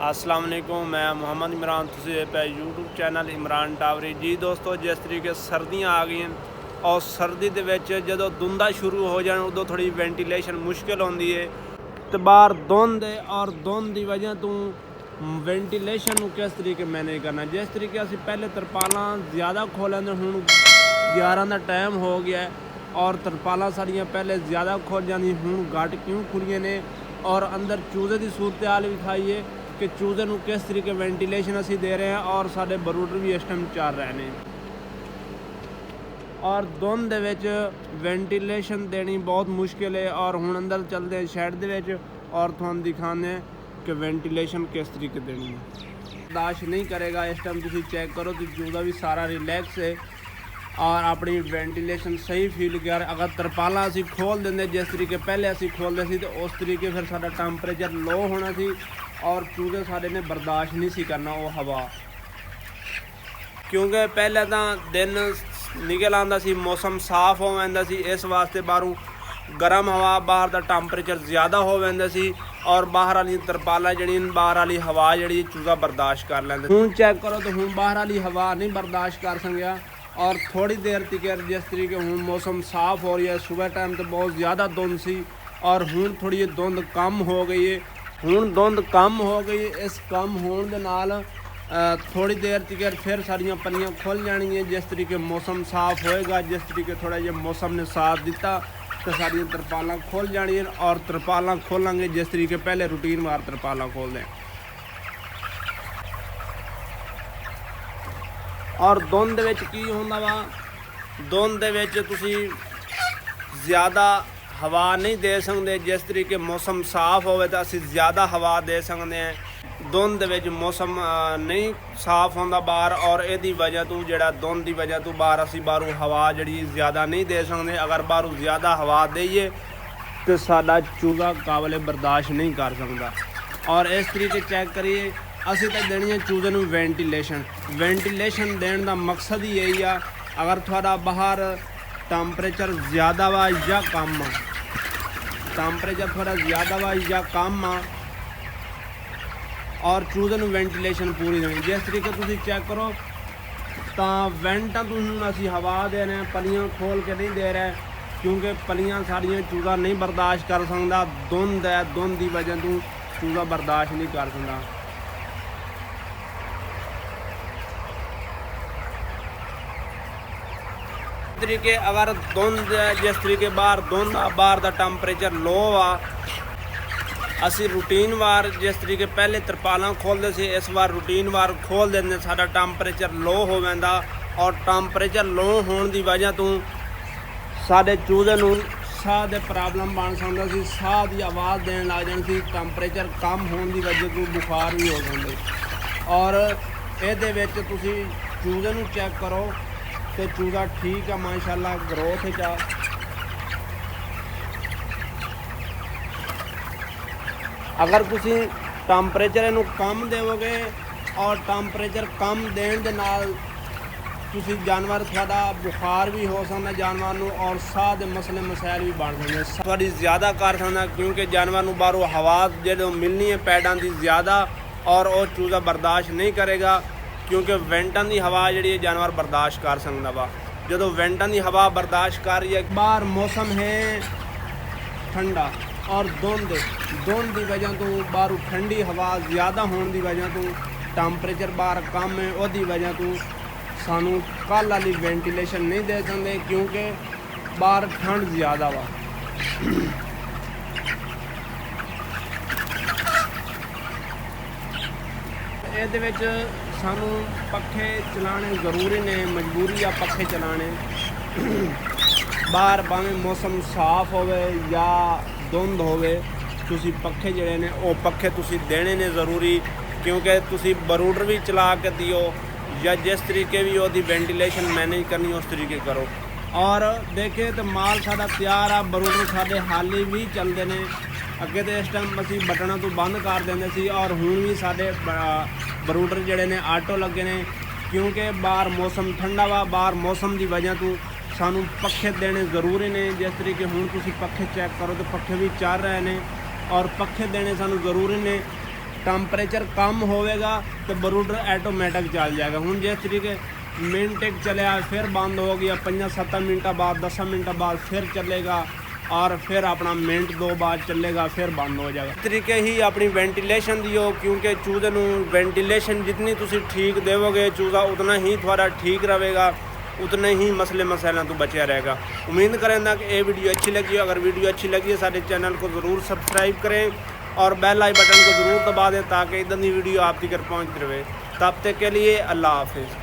अस्सलाम वालेकुम, मैं मोहम्मद इमरान। तुसीं पे यूट्यूब चैनल इमरान टावरी जी। दोस्तों, जिस तरीके सर्दियाँ आ गई और सर्दी दे विच जदों धुंदा शुरू हो जाए उदों थोड़ी वेंटिलेशन मुश्किल होंदी है। तो बाहर धुंद और धुंद की वजह तो वेंटिलेशन किस तरीके मैनेज करना। जिस तरीके असीं पहले तरपालां ज़्यादा खोलेंदे, हुण 11 का टाइम हो गया है और तरपालां साड़ियां पहले ज़्यादा खुल जांदी, हुण घट क्यों खुलियां ने। और अंदर चूजे की सूरत हाल भी खाई है कि चूजे नूं किस तरीके वेंटिलेशन असीं दे रहे हैं और साडे बरूडर भी इस टाइम चल रहे हैं। और धुंद दे विच वेंटिलेशन देनी बहुत मुश्किल है। और हुण अंदर चलते हैं शैड दे विच और तुहानूं दिखाने कि वेंटिलेशन किस तरीके देनी है। बर्दाश्त नहीं करेगा इस टाइम। तुसीं चेक करो तो चूजा भी सारा रिलैक्स है और अपनी वेंटिलेशन सही फील कर। अगर तरपाला असीं खोल देंगे जिस तरीके पहले असीं खोलते सी तो उस तरीके फिर साडा टैंपरेचर लो होना सी और चूजे साडे ने बर्दाश्त नहीं सी करना वो हवा। क्योंकि पहले तो दिन निकल आंदा सी, मौसम साफ हो जाता सी, इस वास्ते बाहरों गर्म हवा, बाहर का टैंपरेचर ज़्यादा हो जाता सी और बाहर वाली तरपाला जी बाहर वाली हवा जी चूजा बर्दाश्त कर लेंदे। हुण चेक करो तो हुण बाहर वाली हवा नहीं बर्दाश्त कर सकिया और थोड़ी देर तक जिस तरीके हुण मौसम साफ हो रही है। सुबह टाइम तो बहुत ज़्यादा धुंद सी और हुण थोड़ी धुंद कम हो गई है। हुण धुंद कम हो गई, इस कम होने दे नाल थोड़ी देर तक फिर साड़ियाँ पन्नियाँ खुल जाएंगी। जिस तरीके मौसम साफ होएगा, जिस तरीके थोड़ा जिहा मौसम ने साथ दिता तो साड़ियाँ तरपालां खुल जानियां और तरपालां खोलेंगे जिस तरीके पहले रूटीन वार तरपालां खोल दें। और धुंद दे विच की हुंदा वा, धुंद दे विच तुसीं ज़्यादा हवा नहीं दे सकते। जिस तरीके मौसम साफ होवे तो असीं ज़्यादा हवा दे सकते हैं। धुंद दे विच मौसम नहीं साफ होंदा बाहर और इहदी वजह तो जिहड़ा धुंद की वजह तो बाहर असीं बाहरों हवा जिहड़ी ज़्यादा नहीं दे सकते। अगर बाहरों ज़्यादा हवा दईए तो साडा चूजा काबिल बर्दाश्त नहीं कर सकता। और इस तरीके चेक करिए असीं तो देनी है चूजे नूं वेंटिलेशन। वेंटिलेशन देने का मकसद ही यही आ। अगर थोड़ा बाहर टैंपरेचर ज़्यादा वा या कम आ, टैंपरेचर थोड़ा ज़्यादा वा या कम आ और चूजे नूं वेंटिलेशन पूरी देनी। जिस तरीके तुसीं चेक करो तो वेंटा तो असीं हवा दे रहे हैं, पलियां खोल के नहीं दे रहे क्योंकि पलियां साड़ियाँ चूजा नहीं बर्दाश्त कर सकता। धुंद है, धुंद की वजह तो चूजा बर्दाश्त नहीं कर सकता। तरीके अगर धुंद जिस तरीके बाहर धुंद बाहर का टैंपरेचर लो आ, असी रूटीन वार जिस तरीके पहले तरपालां खोलते सी इस बार रूटीन वार खोल देंगे, साडा टैंपरेचर लो हो जाता और टैंपरेचर लो होने की वजह तो साडे चूजे नूं साह दे प्रॉब्लम बन सकता सी, साह की आवाज़ देने लग जाती सी। टैंपरेचर कम होने की वजह तो बुखार भी हो जाते। और इहदे विच तुसीं चूजे नूं चेक करो तो चूजा ठीक है माशाल्लाह, ग्रोथ च अगर तुसीं टैंपरेचर इनू कम देवोगे और टैंपरेचर कम देने दे नाल तुसीं जानवर थोड़ा बुखार भी हो सकता जानवर नूं और साह दे मसले मसाइल भी बन सकते थोड़ी ज़्यादा कर सकता क्योंकि जानवर नूं बाहरों हवा जो मिलनी है पैडा की ज़्यादा और वो चूजा बर्दाश्त नहीं करेगा क्योंकि वेंटां की हवा जी जानवर बर्दाश्त कर सकता वा। जो वेंटां की हवा बर्दाश्त कर रही है, बाहर मौसम है ठंडा और धुंद की वजह तो बाहरों ठंडी हवा ज़्यादा होने की वजह तो टैंपरेचर बाहर कम है, उसकी वजह तो सानू कल वाली वेंटिलेशन नहीं दे सकते क्योंकि बाहर ठंड ज़्यादा वा। ਇਹਦੇ ਵਿੱਚ ਸਾਨੂੰ पखे चलाने ज़रूरी ने, मजबूरी आ पखे चलाने। बाहर भावें मौसम साफ होवे या धुंद होवे तुसी पखे जिहड़े ने वो पखे तुसी देने ने ज़रूरी क्योंकि तुसी बरूडर भी चला के दियो या जिस तरीके भी उसकी वेंटिलेशन मैनेज करनी उस तरीके करो। और देखे तो माल साडा तैयार आ, बरूडर साडे हाली भी चलते हैं। अगे तो इस टाइम असीं बटना तो बंद कर देंगे सी और हुण भी साडे बरूडर जिहड़े ने आटो लगे ने क्योंकि बाहर मौसम ठंडा वा। बाहर मौसम की वजह तो सानू पखे देने ज़रूरी ने। जिस तरीके हुण तुसीं पखे चेक करो तो पखे भी चल रहे हैं और पखे देने सानू ज़रूरी ने ਟੈਂਪਰੇਚਰ ਕਮ ਹੋਵੇਗਾ ਤੇ ਬਰੂਡਰ ਆਟੋਮੈਟਿਕ ਚੱਲ ਜਾਏਗਾ। ਹੁਣ ਜਿਸ ਤਰੀਕੇ ਮਿੰਟ ਇੱਕ चलिया फिर बंद हो गया, 5-7 मिनट बाद 10 मिनट बाद फिर चलेगा और फिर अपना मिनट 2 बाद चलेगा, फिर बंद हो जाएगा। इस तरीके ही अपनी वेंटिलेशन दियो, क्योंकि चूजे नूं वेंटिलेशन जितनी तुसी ठीक देवोगे चूजा उतना ही थोड़ा ठीक रहेगा, उतने ही मसले मसाइलों तो बचा रहेगा। उम्मीद करें कि ये वीडियो अच्छी लगी हो। अगर वीडियो अच्छी लगी है सारे चैनल को ज़रूर सब्सक्राइब करें और बेल आई बटन को ज़रूर दबा दें ताकि इधर की वीडियो आप तक पहुँचती रहे। तब तक के लिए अल्लाह हाफिज़।